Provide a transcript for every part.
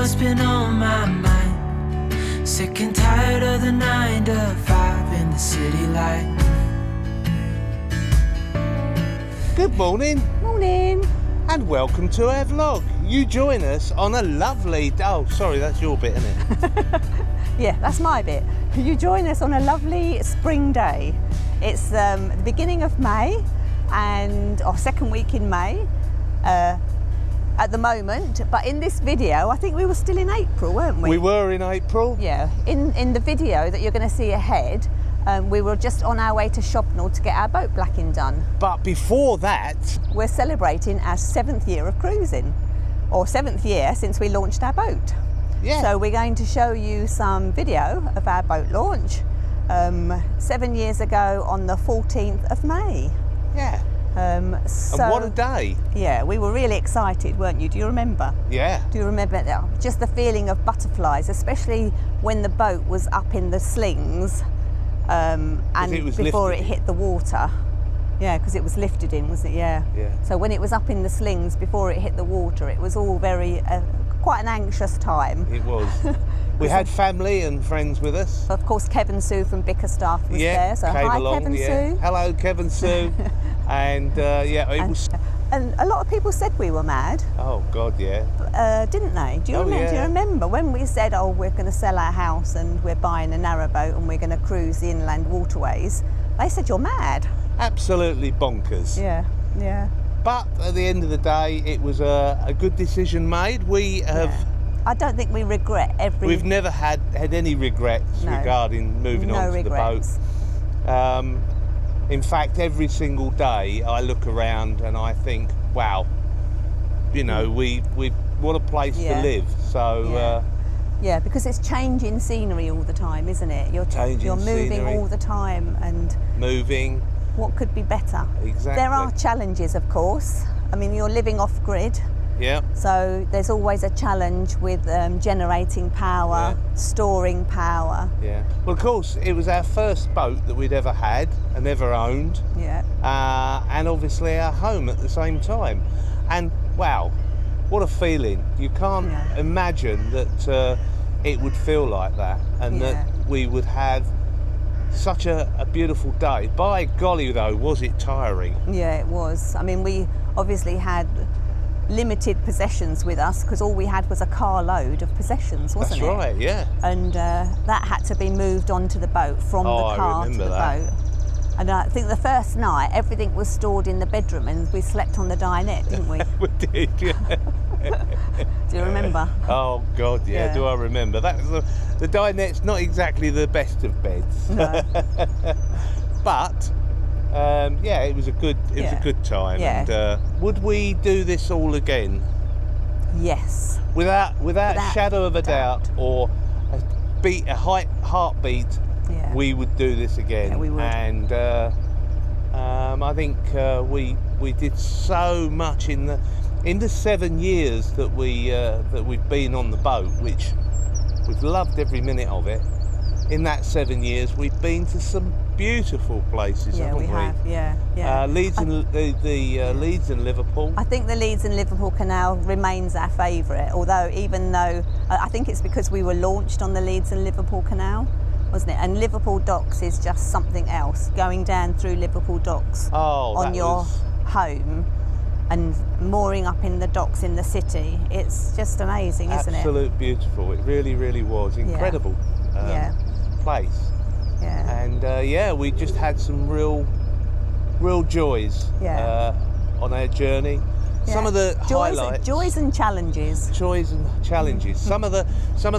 what's been on my mind. Sick and tired of the 9 to 5 in the city light. Good morning. Morning. And welcome to our vlog. You join us on a lovely... Oh, sorry, that's your bit, isn't it? Yeah, that's my bit. You join us on a lovely spring day. It's the beginning of May, or second week in May at the moment. But in this video, I think we were still in April, weren't we? We were in April. Yeah. In the video that you're going to see ahead, we were just on our way to Shopnell to get our boat blacking done. But before that... We're celebrating our 7th year of cruising, or 7th year since we launched our boat. Yeah. So we're going to show you some video of our boat launch 7 years ago on the 14th of May. Yeah. So, and what a day. Yeah, we were really excited, weren't you? Do you remember? Yeah. Do you remember that? Just the feeling of butterflies, especially when the boat was up in the slings and before it hit the water. Yeah, because it was lifted in, wasn't it? Yeah. Yeah. So when it was up in the slings before it hit the water, it was all very, quite an anxious time. It was. We had family and friends with us. Of course, Kevin Sue from Bickerstaff was there. So came hi, along, Kevin yeah. Sue. Hello, Kevin Sue. And it was... And a lot of people said we were mad. Oh, God, yeah. Didn't they? Do you Yeah. Do you remember when we said, oh, we're going to sell our house and we're buying a narrowboat and we're going to cruise the inland waterways? They said, you're mad. Absolutely bonkers. Yeah, yeah. But at the end of the day, it was a good decision made. We have... Yeah. I don't think we regret We've never had any regrets regarding moving on to the boat. In fact, every single day I look around and I think, wow, you know, what a place to live. So yeah, because it's changing scenery all the time, isn't it? You're moving scenery, all the time and moving. What could be better? Exactly. There are challenges, of course. I mean, you're living off grid. Yeah. So there's always a challenge with generating power, storing power. Yeah. Well, of course, it was our first boat that we'd ever had and ever owned. Yeah. And obviously our home at the same time. And wow, what a feeling. You can't imagine that it would feel like that and that we would have such a beautiful day. By golly, though, was it tiring? Yeah, it was. I mean, we obviously had limited possessions with us because all we had was a carload of possessions, wasn't it? That's right, yeah. And that had to be moved onto the boat from the car to the boat. And I think the first night everything was stored in the bedroom and we slept on the dinette, didn't we? We did, yeah. Do you remember? Oh God, yeah. Do I remember? The dinette's not exactly the best of beds. No. But it was a good time. Yeah. And would we do this all again? Yes. Without a shadow of a doubt or a heartbeat, we would do this again. Yeah, we would. And I think we did so much in the 7 years that we've been on the boat, which we've loved every minute of it. In that 7 years, we've been to some beautiful places, haven't we? Yeah, we have. Leeds and Liverpool. I think the Leeds and Liverpool Canal remains our favourite, even though I think it's because we were launched on the Leeds and Liverpool Canal, wasn't it? And Liverpool Docks is just something else. Going down through Liverpool Docks on your home and mooring up in the docks in the city, it's just amazing, isn't it? Absolute beautiful. It really, really was incredible. Place. Yeah. And we just had some real joys on our journey. Yeah. Some of the highlights. Joys and challenges. Joys and challenges. Some of the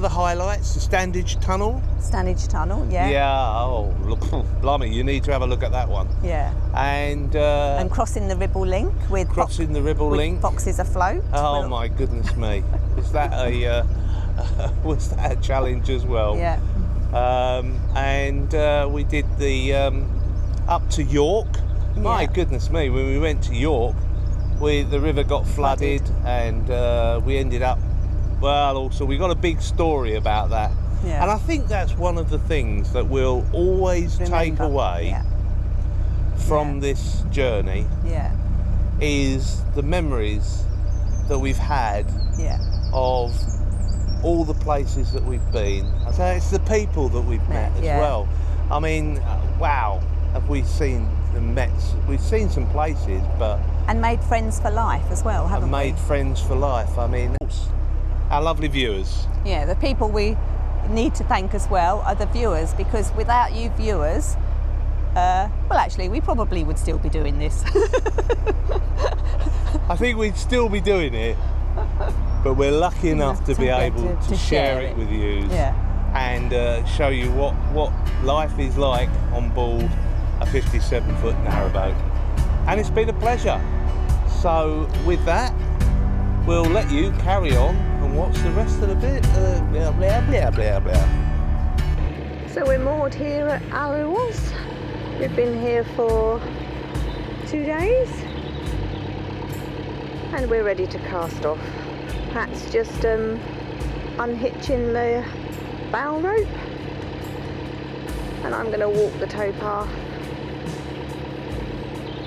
highlights. The Standage Tunnel. Standage Tunnel. Yeah. Yeah. Oh, look, blimey! You need to have a look at that one. Yeah. And crossing the Ribble Link with foxes afloat. Oh my goodness me! Was that a challenge as well? Yeah. We did the up to York. My goodness me, when we went to York, the river got flooded and we ended up, also we got a big story about that. Yeah. And I think that's one of the things that we'll always take away from this journey is the memories that we've had of all the places that we've been. So it's the people that we've met as well. I mean, wow, have we seen and met? We've seen some places, but and made friends for life as well, haven't we? Made friends for life. I mean, our lovely viewers. Yeah, the people we need to thank as well are the viewers, because without you viewers, well, actually, we probably would still be doing this. I think we'd still be doing it, but we're lucky enough to be able to share it with you and show you what life is like on board a 57-foot narrowboat. And it's been a pleasure. So with that, we'll let you carry on and watch the rest of the bit. Blah, blah, blah, blah, blah. So we're moored here at Alrewas. We've been here for 2 days and we're ready to cast off. Pat's just unhitching the bow rope and I'm going to walk the towpath.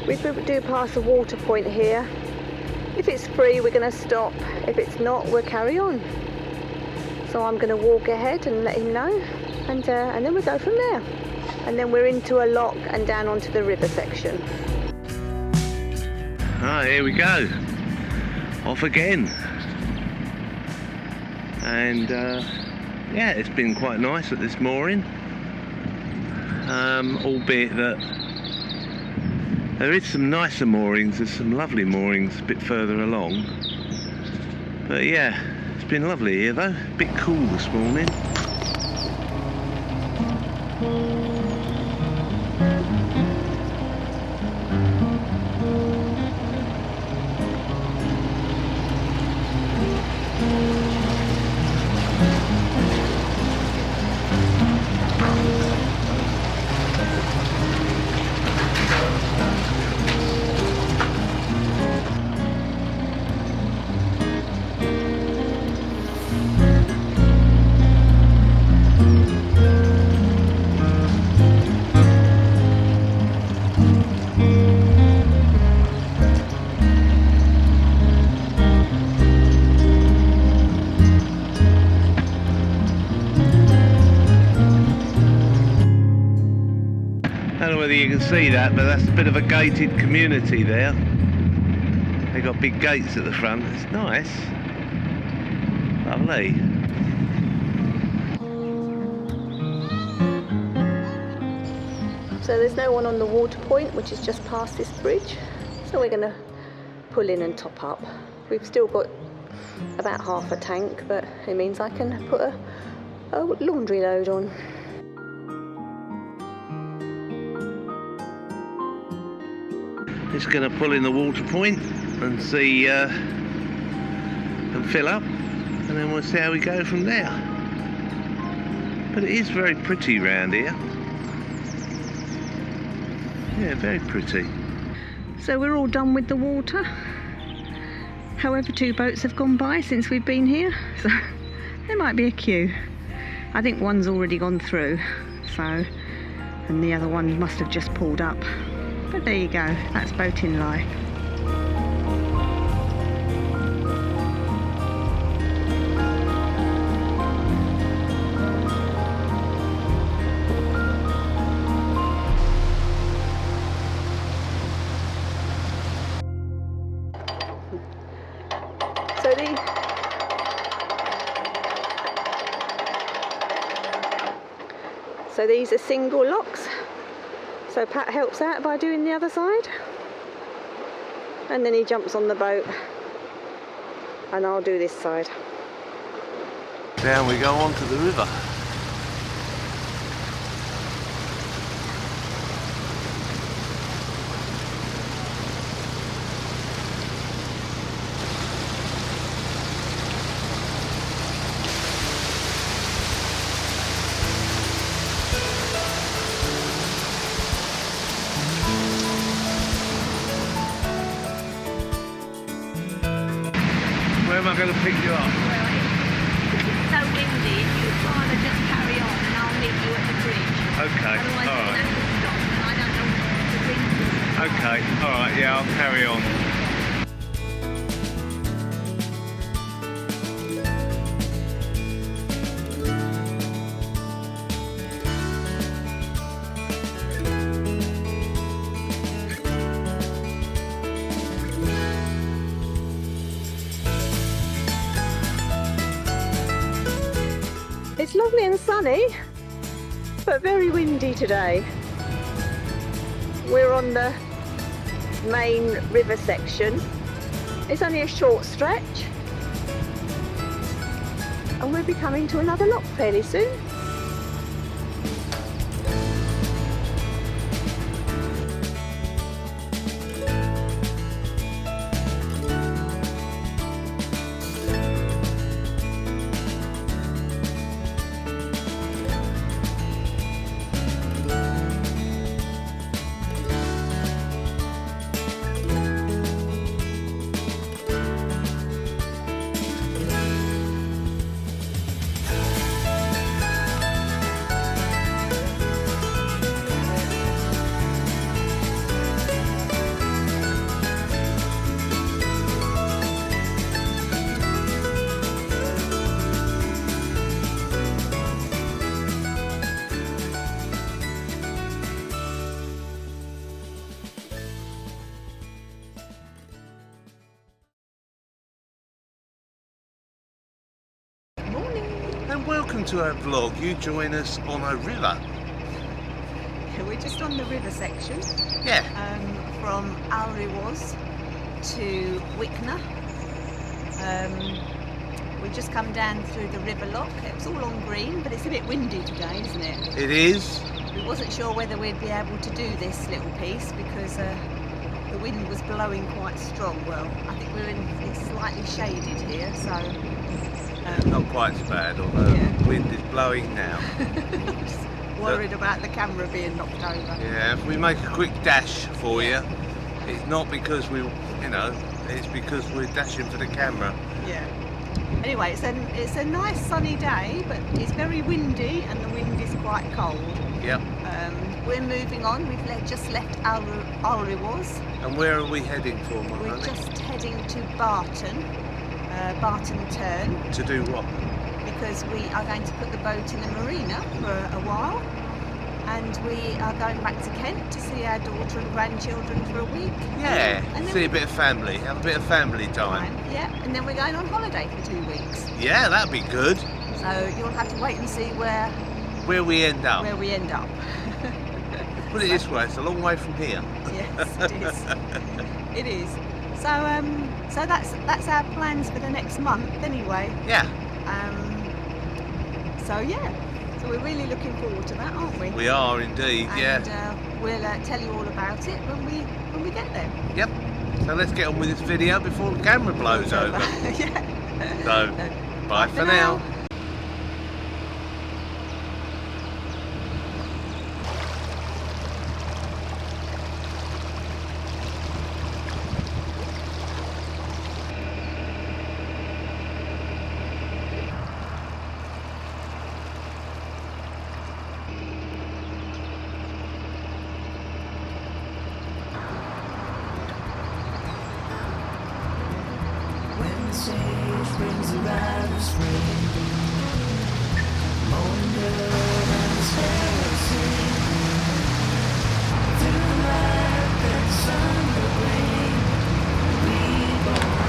We do pass a water point here. If it's free, we're going to stop. If it's not, we'll carry on. So I'm going to walk ahead and let him know, and then we'll go from there. And then we're into a lock and down onto the river section. Ah, here we go. Off again. And yeah, it's been quite nice at this mooring. Albeit that there is some nicer moorings, there's some lovely moorings a bit further along. But yeah, it's been lovely here though, a bit cool this morning. I don't know whether you can see that, but that's a bit of a gated community there. They got big gates at the front. It's nice. Lovely. So there's no one on the water point, which is just past this bridge. So we're going to pull in and top up. We've still got about half a tank, but it means I can put a laundry load on. Just going to pull in the water point and see and fill up, and then we'll see how we go from there. But it is very pretty round here. Yeah, very pretty. So we're all done with the water. However, 2 boats have gone by since we've been here, so there might be a queue. I think one's already gone through, so, and the other one must have just pulled up. But there you go, that's boating life. So these are single locks. So Pat helps out by doing the other side. And then he jumps on the boat. And I'll do this side. Down we go onto the river. Where am I going to pick you up? Well, if it's so windy, you'd rather just carry on and I'll meet you at the bridge. Okay, Otherwise, all right. we'll have to stop and I don't know what the wind is. Okay, all right, yeah, I'll carry on. It's lovely and sunny, but very windy today. We're on the main river section. It's only a short stretch, and we'll be coming to another lock fairly soon. And welcome to our vlog. You join us on a river. We're just on the river section. Yeah. From Alrewas to Wickner. We just come down through the river lock. It was all on green, but it's a bit windy today, isn't it? It is. We wasn't sure whether we'd be able to do this little piece because the wind was blowing quite strong. Well, I think it's slightly shaded here, so not quite so bad, although the wind is blowing now. just worried about the camera being knocked over. Yeah, if we make a quick dash for you, it's not because it's because we're dashing for the camera. Yeah. Anyway, it's a nice sunny day, but it's very windy and the wind is quite cold. Yep. We're moving on. We've just left Alrewas. And where are we heading for, my We're honey? just heading to Barton Turn. To do what? Because we are going to put the boat in the marina for a while, and we are going back to Kent to see our daughter and grandchildren for a week. Yeah, and see a bit of family, have a bit of family time. Yeah, and then we're going on holiday for 2 weeks. Yeah, that'd be good. So you'll have to wait and see where we end up. we end up. Put it this way, it's a long way from here. Yes, it is. It is. So that's our plans for the next month anyway. Yeah. So we're really looking forward to that, aren't we? We are indeed, and, we'll tell you all about it when we get there. Yep. So let's get on with this video before the camera blows over. Yeah. So, bye for now. Change brings around the spring. Morning girl and the sparrows sing. Through the light that sun will bring. Reborn.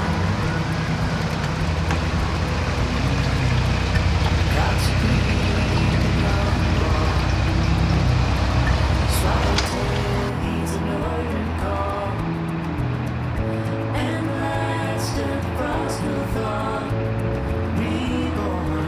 Got to be the number. Swallowtail heeds a northern call. And last of frost will thaw. Reborn.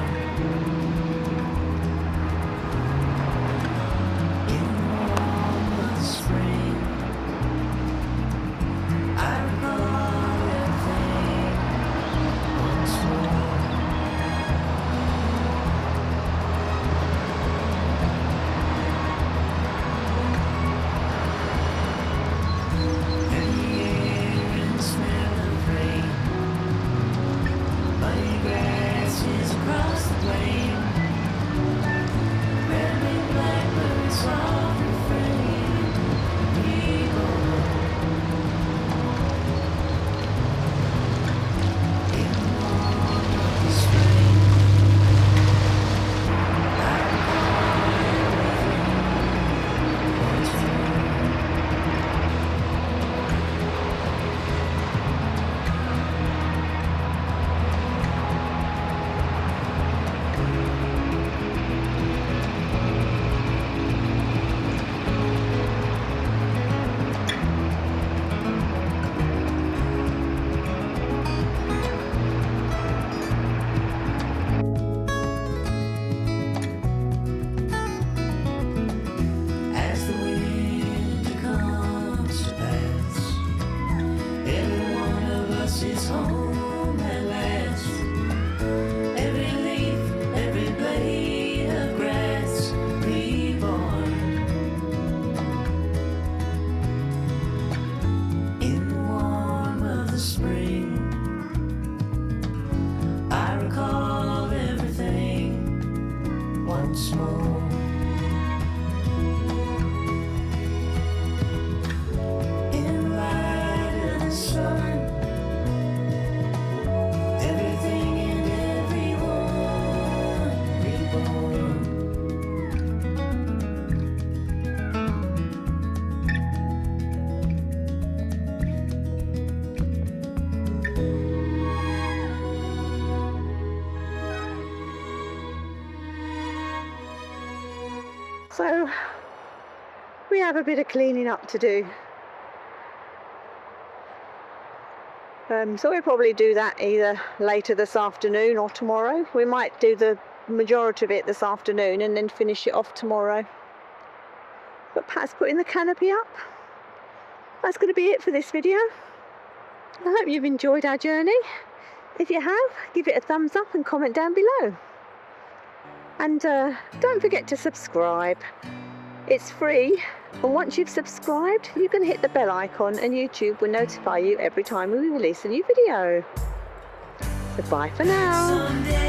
house is home at last. Every leaf, every blade of grass reborn. In the warmth of the spring, I recall everything once more. In the light of the sun, everything and everyone reborn. So we have a bit of cleaning up to do. So we'll probably do that either later this afternoon or tomorrow. We might do the majority of it this afternoon and then finish it off tomorrow. But Pat's putting the canopy up. That's going to be it for this video. I hope you've enjoyed our journey. If you have, give it a thumbs up and comment down below. And don't forget to subscribe. It's free, and once you've subscribed, you can hit the bell icon and YouTube will notify you every time we release a new video. So bye for now. Someday